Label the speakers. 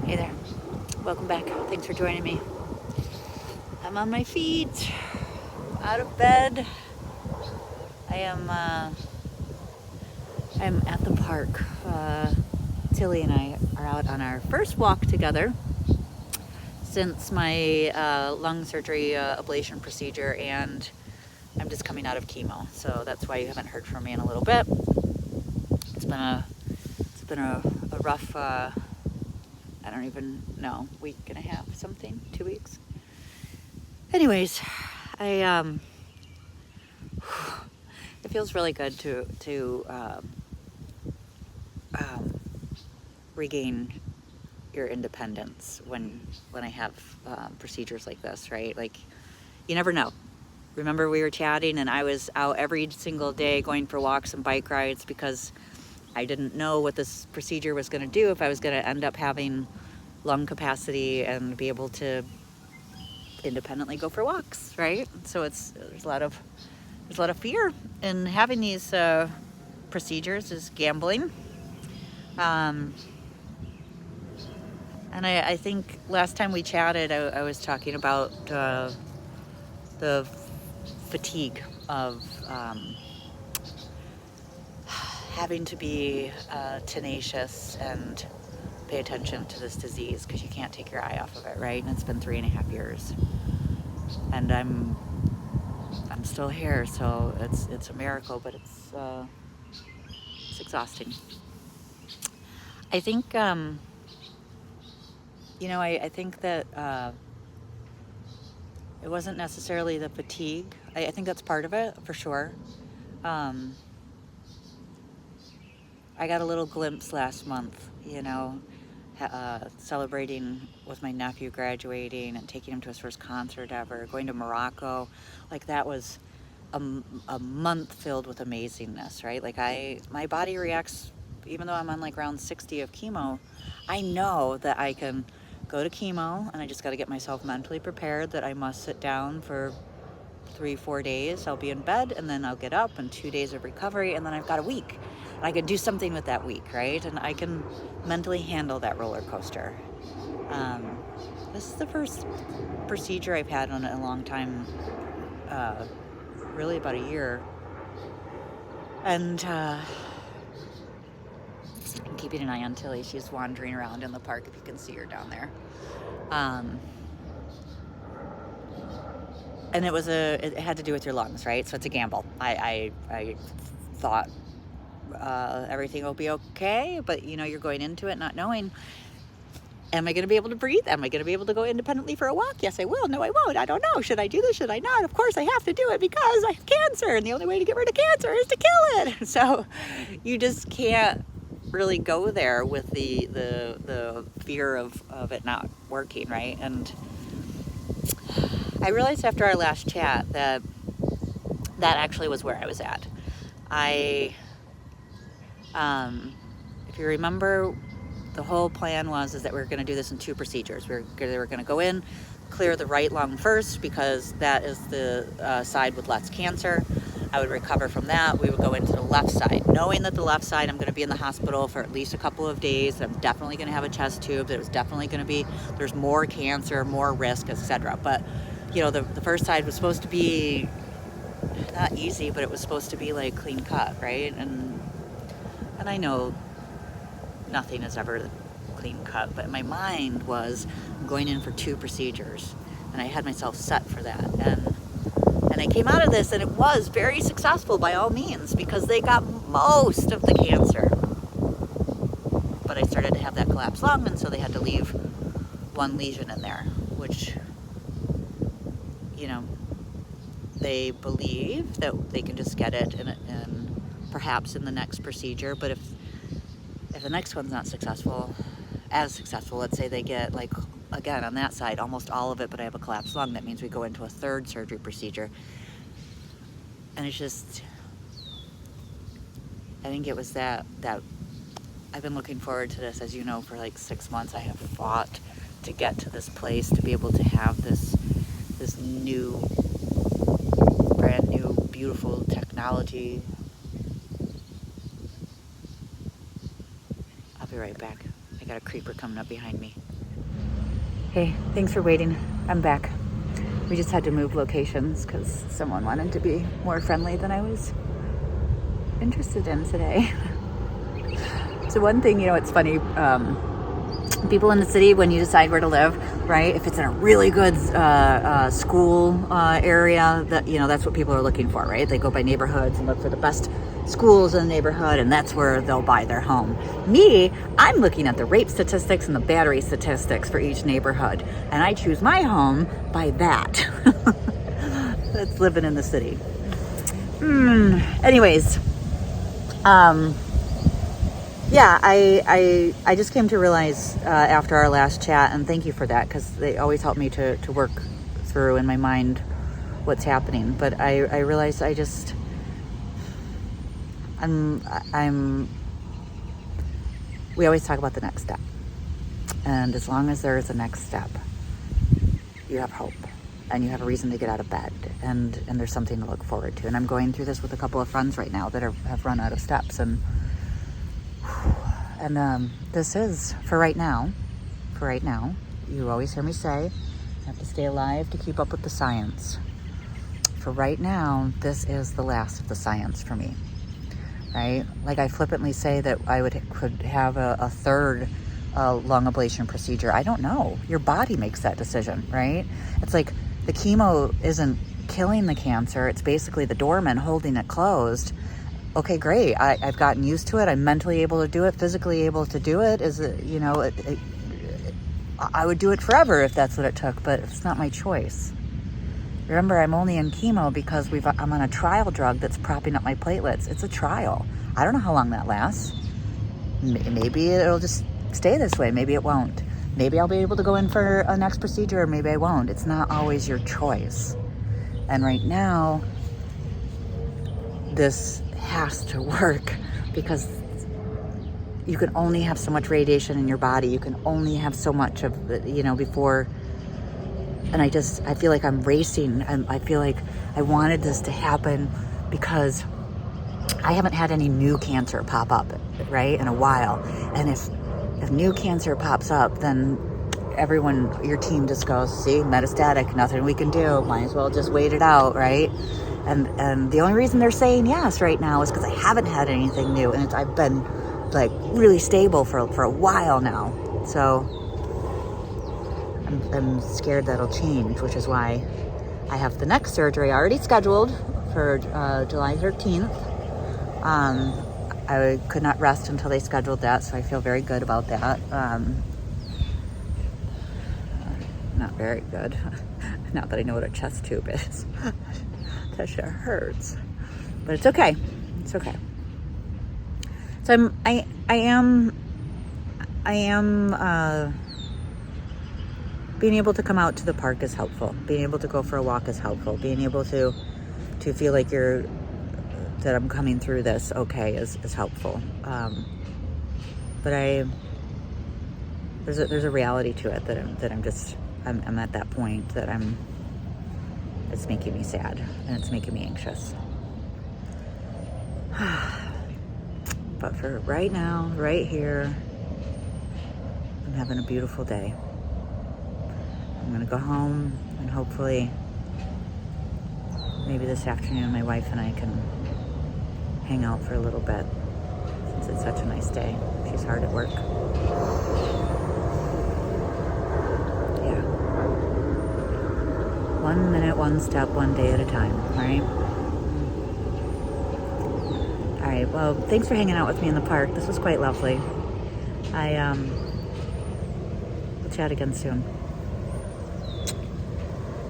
Speaker 1: Hey there, welcome back. Thanks for joining me. I'm on my feet, out of bed. I'm at the park. Tilly and I are out on our first walk together since my lung surgery ablation procedure, and I'm just coming out of chemo, so that's why you haven't heard from me in a little bit. It's been a rough, I don't even know, week and a half, something, 2 weeks. Anyways, it feels really good to regain your independence when I have procedures like this, right? Like, you never know. Remember, we were chatting, and I was out every single day going for walks and bike rides because I didn't know what this procedure was going to do, if I was going to end up having lung capacity and be able to independently go for walks, right? So there's a lot of fear in having these procedures, is gambling. And I think last time we chatted, I was talking about the fatigue of having to be tenacious and pay attention to this disease because you can't take your eye off of it, right? And it's been 3.5 years, and I'm still here, so it's a miracle, but it's exhausting. I think I think that it wasn't necessarily the fatigue. I think that's part of it, for sure. I got a little glimpse last month, celebrating with my nephew graduating and taking him to his first concert ever, going to Morocco. Like, that was a month filled with amazingness, right? Like, my body reacts, even though I'm on like round 60 of chemo, I know that I can go to chemo, and I just got to get myself mentally prepared that I must sit down for 3-4 days. I'll be in bed, and then I'll get up, and 2 days of recovery, and then I've got a week. And I can do something with that week, right? And I can mentally handle that roller coaster. This is the first procedure I've had in a long time, really about a year. And I'm keeping an eye on Tilly. She's wandering around in the park, if you can see her down there. And it had to do with your lungs, right? So it's a gamble. I thought everything will be okay, but you're going into it not knowing, am I going to be able to breathe? Am I going to be able to go independently for a walk? Yes, I will. No, I won't. I don't know. Should I do this? Should I not? Of course I have to do it because I have cancer, and the only way to get rid of cancer is to kill it. So you just can't really go there with the fear of it not working, right? And I realized after our last chat that actually was where I was at. If you remember, the whole plan is that we were going to do this in 2 procedures. They were going to go in, clear the right lung first, because that is the side with less cancer. I would recover from that. We would go into the left side, knowing that the left side, I'm going to be in the hospital for at least a couple of days. I'm definitely going to have a chest tube. There's more cancer, more risk, etc. But the first side was supposed to be not easy, but it was supposed to be like clean cut, right? And I know nothing is ever clean cut, but my mind was going in for 2 procedures, and I had myself set for that. And I came out of this, and it was very successful by all means, because they got most of the cancer. But I started to have that collapsed lung, and so they had to leave 1 lesion in there, which, they believe that they can just get it in perhaps in the next procedure. But if the next one's not as successful, let's say they get, like, again, on that side, almost all of it, but I have a collapsed lung, that means we go into a 3rd surgery procedure. And it's just, I think it was that I've been looking forward to this, as you know, for like 6 months. I have fought to get to this place, to be able to have this new, brand new, beautiful technology. I'll be right back. I got a creeper coming up behind me. Hey, thanks for waiting. I'm back. We just had to move locations because someone wanted to be more friendly than I was interested in today. So one thing, it's funny, people in the city, when you decide where to live, right, if it's in a really good school area, that's what people are looking for, right? They go by neighborhoods and look for the best schools in the neighborhood, and that's where they'll buy their home. Me, I'm looking at the rape statistics and the battery statistics for each neighborhood, and I choose my home by that. That's living in the city. Anyways, yeah, I just came to realize after our last chat, and thank you for that, because they always help me to work through in my mind what's happening. But I realized we always talk about the next step. And as long as there is a next step, you have hope and you have a reason to get out of bed, and there's something to look forward to. And I'm going through this with a couple of friends right now that have run out of steps, and this is for right now. You always hear me say, you have to stay alive to keep up with the science. For right now, this is the last of the science for me, right? Like I flippantly say that I could have a third lung ablation procedure. I don't know. Your body makes that decision, right? It's like the chemo isn't killing the cancer. It's basically the doorman holding it closed. Okay, great. I've gotten used to it. I'm mentally able to do it, physically able to do it. I would do it forever if that's what it took, but it's not my choice. Remember, I'm only in chemo because I'm on a trial drug that's propping up my platelets. It's a trial. I don't know how long that lasts. Maybe it'll just stay this way. Maybe it won't. Maybe I'll be able to go in for a next procedure, or maybe I won't. It's not always your choice. And right now, this has to work, because you can only have so much radiation in your body. You can only have so much of, before. And I feel like I'm racing. I feel like I wanted this to happen because I haven't had any new cancer pop up, right, in a while. And if new cancer pops up, then your team just goes, see, metastatic, nothing we can do. Might as well just wait it out, right? And the only reason they're saying yes right now is because I haven't had anything new, and I've been like really stable for a while now. So I'm scared that'll change, which is why I have the next surgery already scheduled for July 13th. I could not rest until they scheduled that, so I feel very good about that. Not very good. Not that I know what a chest tube is. That shit hurts. But it's okay. It's okay. So I am being able to come out to the park is helpful. Being able to go for a walk is helpful. Being able to feel like that I'm coming through this okay is helpful. But there's a reality to it that I'm at that point that it's making me sad, and it's making me anxious. But for right now, right here, I'm having a beautiful day. I'm gonna go home, and hopefully maybe this afternoon my wife and I can hang out for a little bit, since it's such a nice day. She's hard at work. Yeah. 1 minute, one step, one day at a time, right? All right, well, thanks for hanging out with me in the park. This was quite lovely. We'll chat again soon.